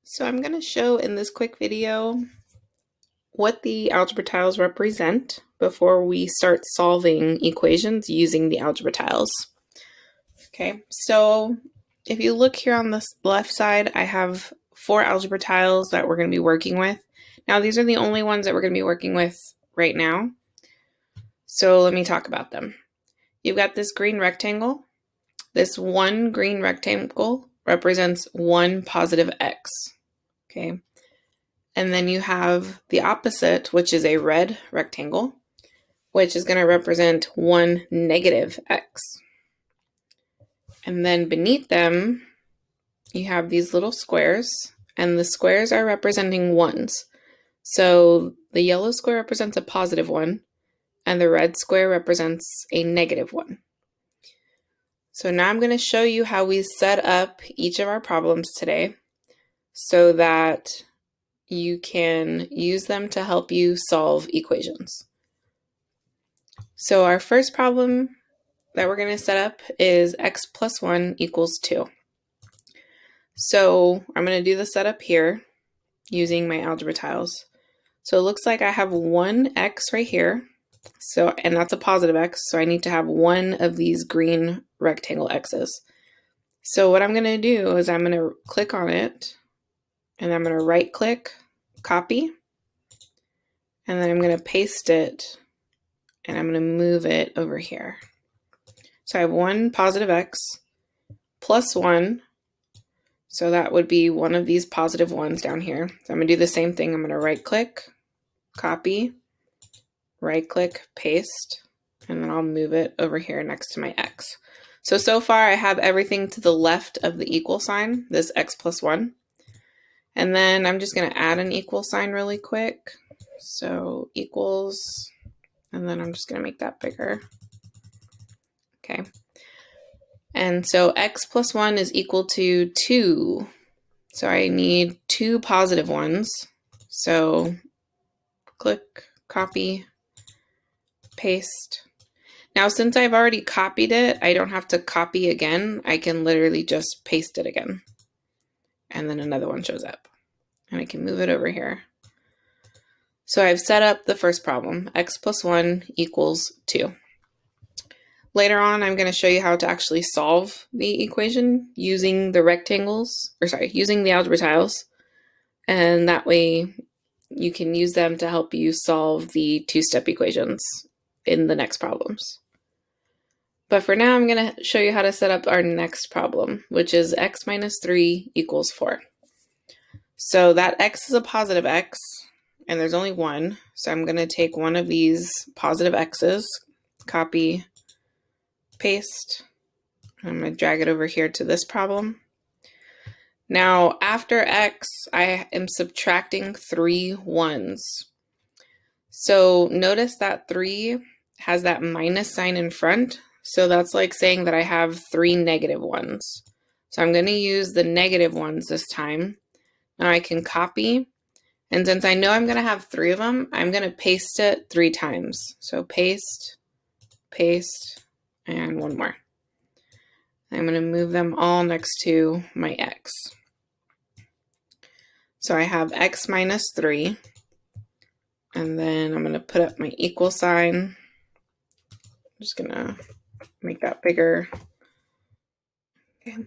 So I'm going to show in this quick video what the algebra tiles represent before we start solving equations using the algebra tiles. Okay, so if you look here on the left side, I have 4 algebra tiles that we're going to be working with. Now these are the only ones that we're going to be working with right now. So let me talk about them. You've got this green rectangle. This one green rectangle represents one positive x. Okay. And then you have the opposite, which is a red rectangle, which is going to represent one negative x. And then beneath them, you have these little squares, and the squares are representing ones. So the yellow square represents a positive one, and the red square represents a negative one. So now I'm going to show you how we set up each of our problems today so that you can use them to help you solve equations. So our first problem that we're going to set up is x plus 1 equals 2. So I'm going to do the setup here using my algebra tiles. So it looks like I have one x right here. So, and that's a positive x, so I need to have one of these green rectangle x's. So what I'm going to do is I'm going to click on it, and I'm going to right click, copy, and then I'm going to paste it, and I'm going to move it over here. So I have one positive x plus 1, so that would be one of these positive ones down here. So I'm going to do the same thing. I'm going to right click, copy, right click, paste, and then I'll move it over here next to my x. So far I have everything to the left of the equal sign, this x plus 1. And then I'm just going to add an equal sign really quick. So equals, and then I'm just going to make that bigger. Okay. And so x plus 1 is equal to 2. So I need 2 positive ones. So click, copy, paste. Now, since I've already copied it, I don't have to copy again. I can literally just paste it again. And then another one shows up. And I can move it over here. So I've set up the first problem. X plus 1 equals 2. Later on, I'm going to show you how to actually solve the equation using the using the algebra tiles. And that way you can use them to help you solve the two-step equations in the next problems. But for now, I'm going to show you how to set up our next problem, which is x minus 3 equals 4. So that x is a positive x, and there's only one. So I'm going to take one of these positive x's, copy, paste. I'm going to drag it over here to this problem. Now, after x, I am subtracting 3 ones. So notice that 3 has that minus sign in front. So that's like saying that I have 3 negative ones. So I'm going to use the negative ones this time. Now I can copy. And since I know I'm going to have 3 of them, I'm going to paste it 3 times. So paste, paste, and one more. I'm going to move them all next to my x. So I have x minus 3. And then I'm going to put up my equal sign. I'm just going to make that bigger. Okay.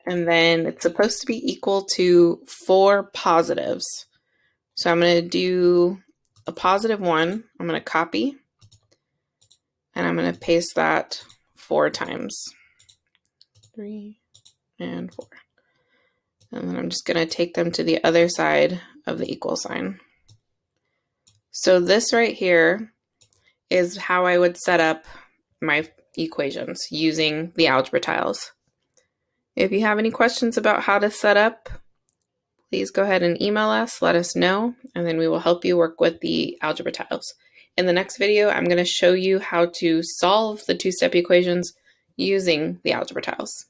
And then it's supposed to be equal to 4 positives. So I'm going to do a positive 1. I'm going to copy. And I'm going to paste that 4 times. 3 and 4. And then I'm just going to take them to the other side of the equal sign. So this right here is how I would set up my equations using the algebra tiles. If you have any questions about how to set up, please go ahead and email us, let us know, and then we will help you work with the algebra tiles. In the next video, I'm going to show you how to solve the two-step equations using the algebra tiles.